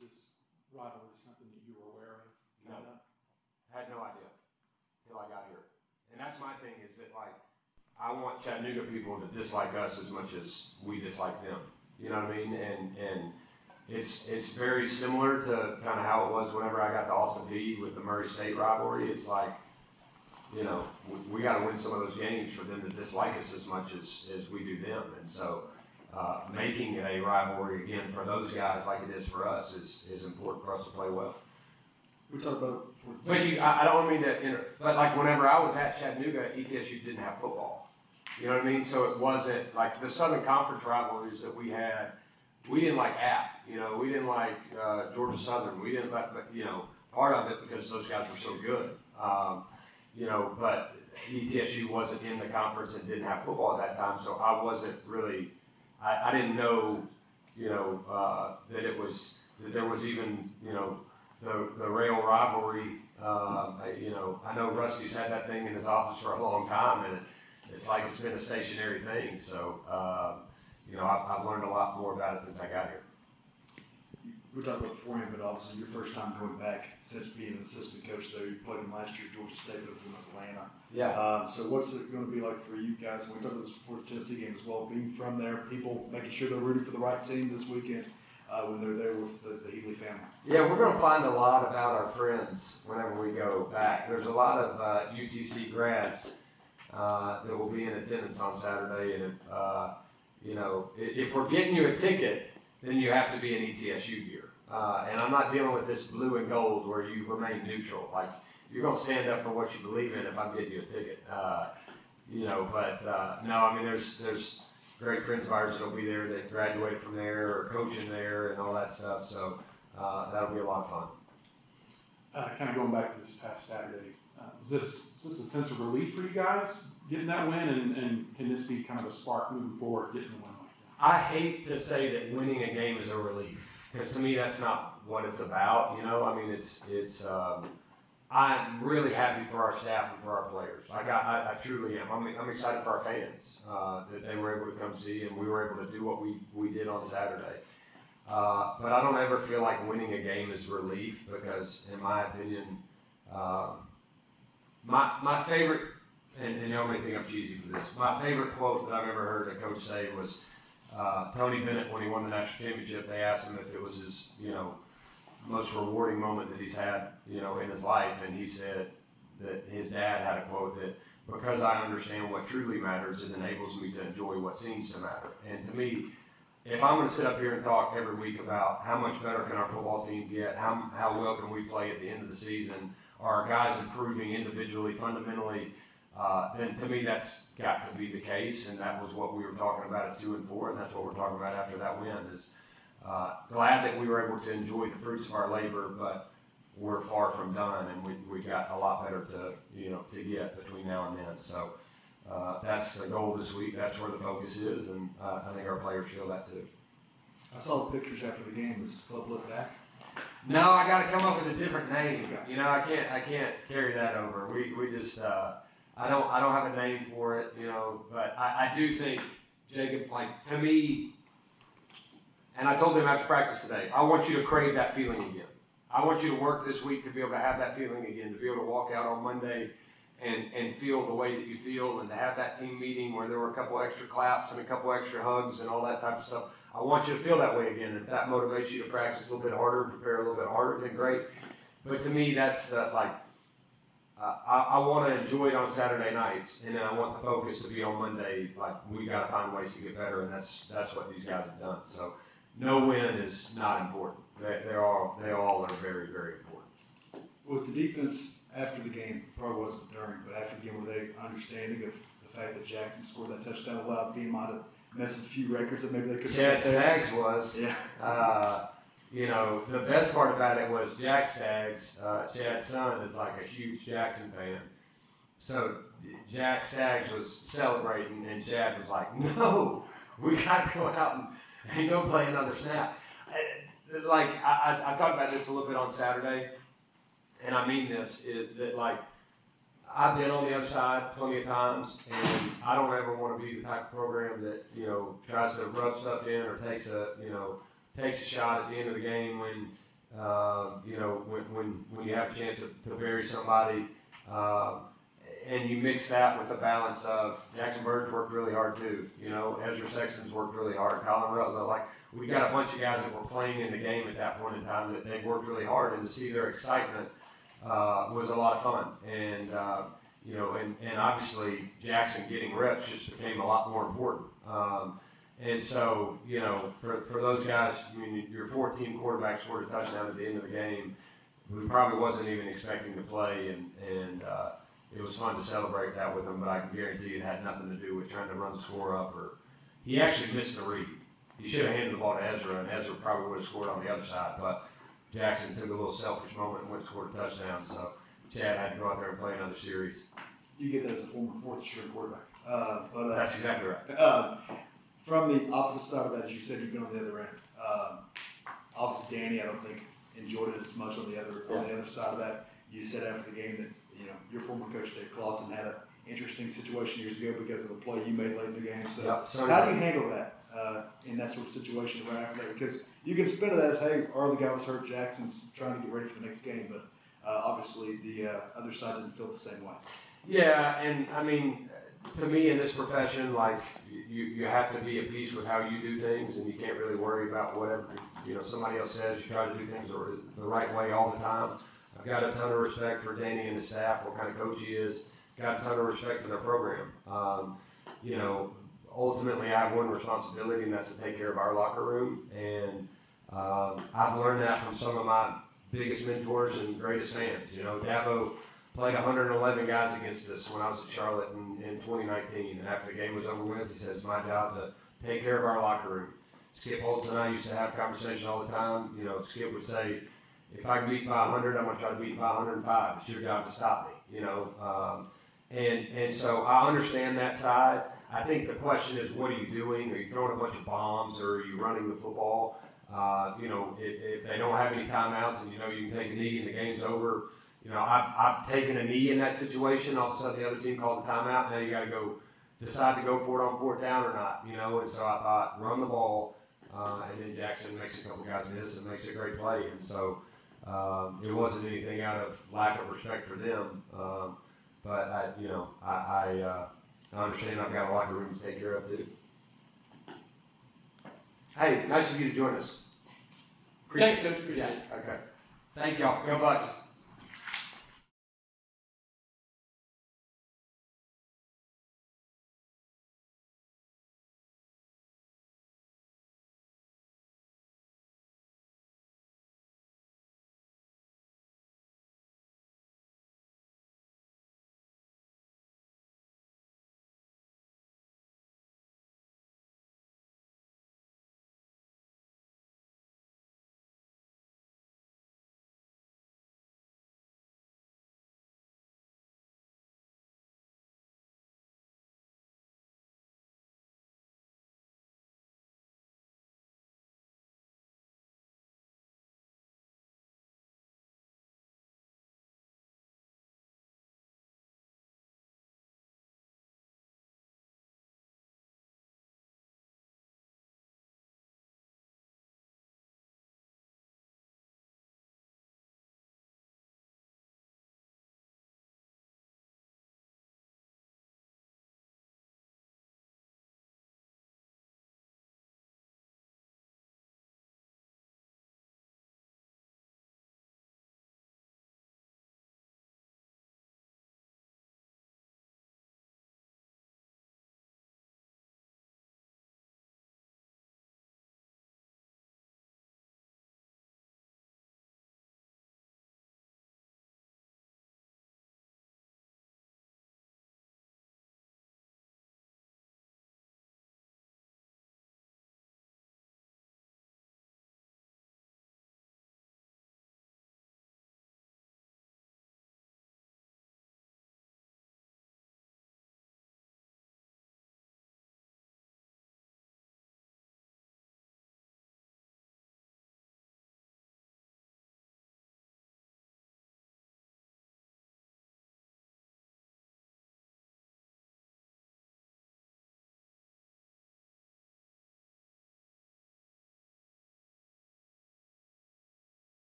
was this rivalry something that you were aware of? No. Had no idea till I got here. And that's my thing is that, like, I want Chattanooga people to dislike us as much as we dislike them. You know what I mean? And it's very similar to kind of how it was whenever I got to Austin Peay with the Murray State rivalry. It's like, you know, we got to win some of those games for them to dislike us as much as we do them. And so making it a rivalry again for those guys like it is for us is important for us to play well. We talked about, but I don't mean to, but like whenever I was at Chattanooga, ETSU didn't have football. You know what I mean? So it wasn't like the Southern Conference rivalries that we had. We didn't like App. You know, we didn't like Georgia Southern. We didn't like, but you know, part of it because those guys were so good. You know, but ETSU wasn't in the conference and didn't have football at that time, so I wasn't really. I didn't know, you know, that there was even, you know, the rail rivalry. You know, I know Rusty's had that thing in his office for a long time, and it's like it's been a stationary thing. So, you know, I've learned a lot more about it since I got here. We were talking about beforehand, but obviously your first time going back since being an assistant coach there. You played him last year at Georgia State, but it was in Atlanta. Yeah. So what's it going to be like for you guys? We talked about this before the Tennessee game as well. Being from there, people making sure they're rooting for the right team this weekend when they're there with the Healy family. Yeah, we're going to find a lot about our friends whenever we go back. There's a lot of UTC grads that will be in attendance on Saturday, and if you know, if we're getting you a ticket, then you have to be in ETSU gear. And I'm not dealing with this blue and gold where you remain neutral. Like, you're going to stand up for what you believe in if I'm getting you a ticket. You know, but no, I mean, there's great friends of ours that'll be there that graduated from there or coaching there and all that stuff. So that'll be a lot of fun. Kind of going back to this past Saturday, is this a sense of relief for you guys getting that win? And can this be kind of a spark moving forward, getting the win like that? I hate to say that winning a game is a relief, because to me that's not what it's about. You know, I mean, it's. I'm really happy for our staff and for our players. I truly am. I'm excited for our fans that they were able to come see, and we were able to do what we did on Saturday. But I don't ever feel like winning a game is relief, because in my opinion, my favorite, and y'all may think I'm cheesy for this, my favorite quote that I've ever heard a coach say was Tony Bennett, when he won the national championship. They asked him if it was his, you know, most rewarding moment that he's had, you know, in his life, and he said that his dad had a quote that, because I understand what truly matters, it enables me to enjoy what seems to matter. And to me, if I'm going to sit up here and talk every week about how much better can our football team get, how well can we play at the end of the season, are our guys improving individually, fundamentally, then to me that's got to be the case, and that was what we were talking about at 2-4, and that's what we're talking about after that win. Is glad that we were able to enjoy the fruits of our labor, but we're far from done, and we got a lot better to get between now and then. So that's the goal this week. That's where the focus is, and I think our players feel that too. I saw the pictures after the game. Does the club look back? No, I got to come up with a different name. You know, I can't carry that over. We just I don't have a name for it. You know, but I do think, Jacob, like, to me. And I told them after practice today, I want you to crave that feeling again. I want you to work this week to be able to have that feeling again, to be able to walk out on Monday and feel the way that you feel, and to have that team meeting where there were a couple extra claps and a couple extra hugs and all that type of stuff. I want you to feel that way again. If that motivates you to practice a little bit harder, prepare a little bit harder, then great. But to me, that's I want to enjoy it on Saturday nights, and then I want the focus to be on Monday. Like, we got to find ways to get better, and that's what these guys have done. So no win is not important. They all are very, very important. With the defense after the game, probably wasn't during, but after the game, were they understanding of the fact that Jackson scored that touchdown, allowed BMI to mess with a few records that maybe they could have set there? Chad Staggs was. Yeah. You know, the best part about it was Jack Staggs, Chad's son, is like a huge Jackson fan. So Jack Staggs was celebrating, and Chad was like, "No, we got to go out and go play another snap." Like, I talked about this a little bit on Saturday, and I mean this, that like, I've been on the other side plenty of times, and I don't ever want to be the type of program that, you know, tries to rub stuff in or takes a, you know, takes a shot at the end of the game when when you have a chance to bury somebody. And you mix that with the balance of Jackson Burns worked really hard too. Ezra Sexton's worked really hard. Colin Rutledge, we got a bunch of guys that were playing in the game at that point in time that they worked really hard, and to see their excitement was a lot of fun. And and obviously Jackson getting reps just became a lot more important. And so for those guys, your 14 quarterback scored a touchdown at the end of the game, who probably wasn't even expecting to play, and it was fun to celebrate that with him, but I can guarantee you it had nothing to do with trying to run the score up. Or he actually missed the read. He should have handed the ball to Ezra, and Ezra probably would have scored on the other side. But Jackson took a little selfish moment and went and scored a touchdown. So Chad had to go out there and play another series. You get that as a former fourth-string quarterback. That's exactly right. From the opposite side of that, as you said, you've been on the other end. Obviously, Danny, I don't think enjoyed it as much on the other side of that. You said after the game that your former coach Dave Clawson had an interesting situation years ago because of a play you made late in the game. So how do you handle that in that sort of situation right after that? Because you can spin it as, hey, our other guy was hurt, Jackson's trying to get ready for the next game, but obviously the other side didn't feel the same way. Yeah, and to me in this profession, you have to be at peace with how you do things, and you can't really worry about whatever somebody else says. You try to do things the right way all the time. I've got a ton of respect for Danny and his staff, what kind of coach he is. Got a ton of respect for their program. Ultimately I have one responsibility, and that's to take care of our locker room. And I've learned that from some of my biggest mentors and greatest fans. Dabo played 111 guys against us when I was at Charlotte in 2019. And after the game was over with, he said, it's my job to take care of our locker room. Skip Holtz and I used to have a conversation all the time. Skip would say, if I can beat by 100, I'm going to try to beat by 105. It's your job to stop me, And so I understand that side. I think the question is, what are you doing? Are you throwing a bunch of bombs, or are you running the football? If they don't have any timeouts and you can take a knee and the game's over. I've taken a knee in that situation. All of a sudden the other team called the timeout. Now you got to decide to go for it on fourth down or not. And so I thought, run the ball, and then Jackson makes a couple guys miss and makes a great play. And so it wasn't anything out of lack of respect for them, but I understand I've got a locker room to take care of too. Hey, nice of you to join us. Thanks, Coach. Appreciate it. Okay. Thank y'all. Go Bucks.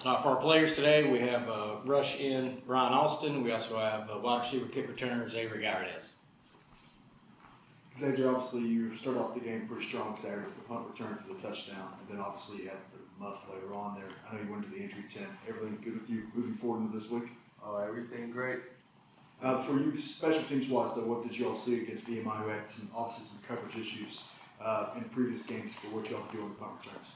For our players today, we have rush in Brian Austin. We also have wide receiver kick returner Xavier Gallardes. Xavier, obviously you start off the game pretty strong Saturday with the punt return for the touchdown, and then obviously you had the muff later on there. I know you went to the injury tent. Everything good with you moving forward into this week? Oh, everything great. For you, special teams wise, though, what did you all see against VMI, who had obviously some coverage issues in previous games for what y'all do on the punt returns?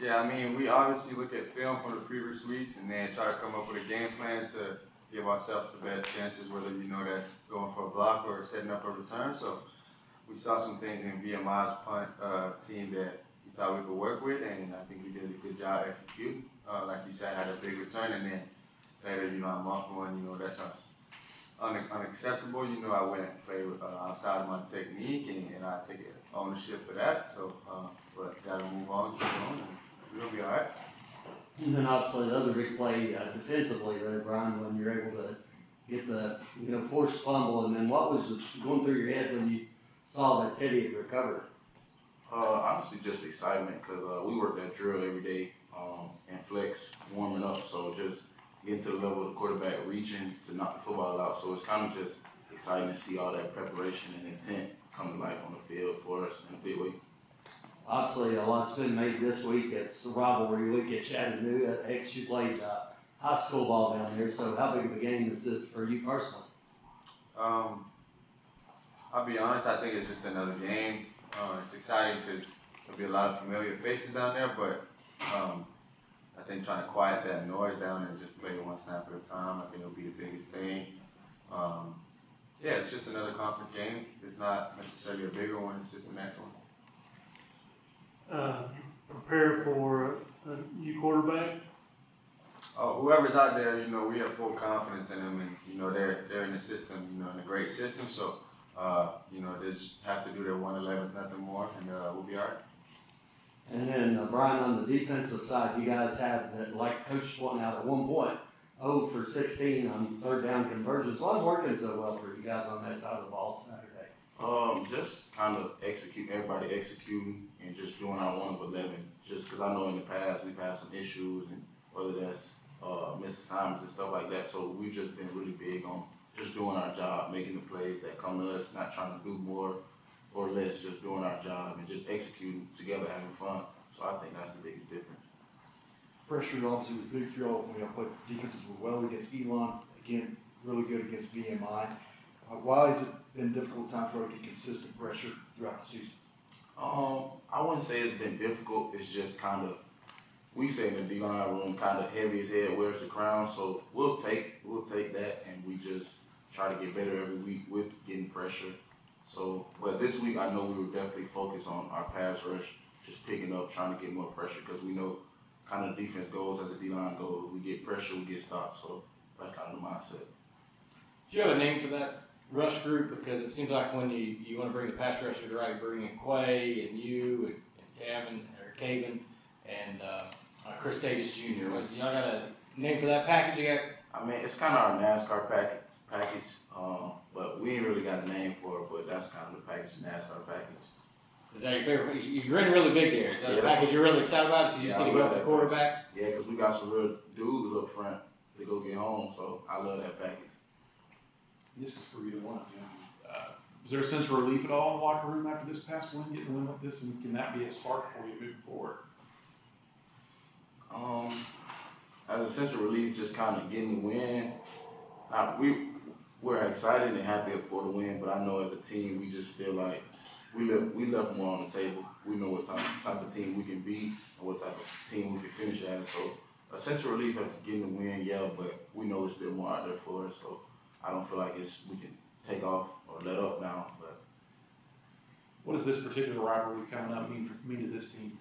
Yeah, I mean, we obviously look at film from the previous weeks and then try to come up with a game plan to give ourselves the best chances, whether that's going for a block or setting up a return. So we saw some things in VMI's punt team that we thought we could work with, and I think we did a good job executing. Like you said, had a big return, and then later, I muffed one. That's unacceptable. I went and played outside of my technique, and I take ownership for that. So, but gotta move on, keep going, and we'll be all right. And then obviously the other big play defensively there, Brian, when you're able to get the forced fumble, and then what was going through your head when you saw that Teddy had recovered? Honestly, just excitement because we work that drill every day and flex warming up, so just getting to the level of the quarterback reaching to knock the football out. So it's kind of just exciting to see all that preparation and intent come to life on the field for us in a big way. Obviously, a lot's been made this week. It's a rivalry week at Chattanooga. You played high school ball down there, so how big of a game is this for you personally? I'll be honest, I think it's just another game. It's exciting because there'll be a lot of familiar faces down there, but I think trying to quiet that noise down and just play one snap at a time, I think it'll be the biggest thing. Yeah, it's just another conference game. It's not necessarily a bigger one, it's just the next one. Prepare for a new quarterback? Oh, whoever's out there, we have full confidence in them, and they're in the system, in a great system. So, they just have to do their 111, nothing more, and we'll be all right. And then Brian, on the defensive side, you guys had, like Coach pointed out at one point, 0 for 16 on third down conversions. What's working so well for you guys on that side of the ball Saturday? Just kind of everybody executing and just doing our 1 of 11. Just because I know in the past we've had some issues, and whether that's misassignments and stuff like that. So we've just been really big on just doing our job, making the plays that come to us, not trying to do more or less, just doing our job and just executing together, having fun. So I think that's the biggest difference. Pressure obviously was big for y'all when y'all played defensively well against Elon. Again, really good against VMI. Why has it been difficult time for y'all to get consistent pressure throughout the season? I wouldn't say it's been difficult. It's just kind of, we say in the D-line room, kind of heavy as head wears the crown. So we'll take that, and we just try to get better every week with getting pressure. So, but this week I know we were definitely focused on our pass rush, just picking up, trying to get more pressure, because we know kind of defense goes as a D-line goes. We get pressure, we get stopped. So that's kind of the mindset. Do you have a name for that rush group? Because it seems like when you want to bring the pass rusher to right, bring in Quay and you and Caven and Chris Davis Jr. Y'all got a name for that package yet? I mean, it's kind of our NASCAR package, but we ain't really got a name for it, but that's kind of the package, the NASCAR package. Is that your favorite? You're in really big there. Is that Yeah, a package you're really excited about? Because you just get to go with the quarterback? Yeah, because we got some real dudes up front to go get home, so I love that package. This is for either one. Is there a sense of relief at all in the locker room after this past win, getting a win like this, and can that be a spark for you moving forward? As a sense of relief, just kind of getting the win. We're excited and happy for the win, but I know as a team, we just feel like we left more on the table. We know what type of team we can be and what type of team we can finish as. So a sense of relief after getting the win, yeah, but we know there's still more out there for us. So I don't feel like we can take off or let up now. But what does this particular rivalry coming up mean to this team?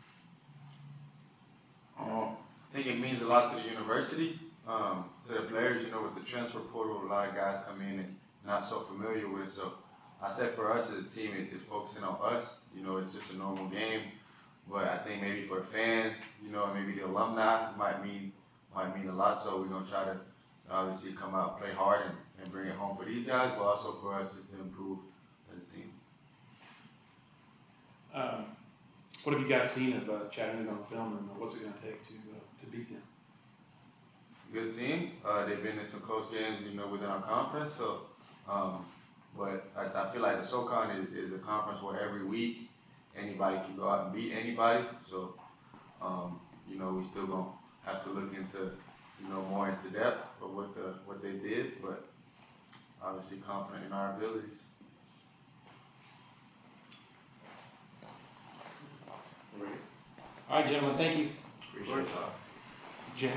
I think it means a lot to the university, to the players. With the transfer portal, a lot of guys come in and not so familiar with it. So I said for us as a team, it's focusing on us. It's just a normal game. But I think maybe for the fans, maybe the alumni might mean a lot. So we're gonna try to obviously come out, play hard, and bring it home for these guys, but also for us just to improve as a team. What have you guys seen of Chattanooga on film, and what's it going to take to beat them? good team. They've been in some close games, you know, within our conference. So, but I feel like the SoCon is a conference where every week anybody can go out and beat anybody. So, you know, we still gonna have to look into, you know, more into depth of what they did, but obviously confident in our abilities. All right, gentlemen, thank you. Appreciate y'all. Jay?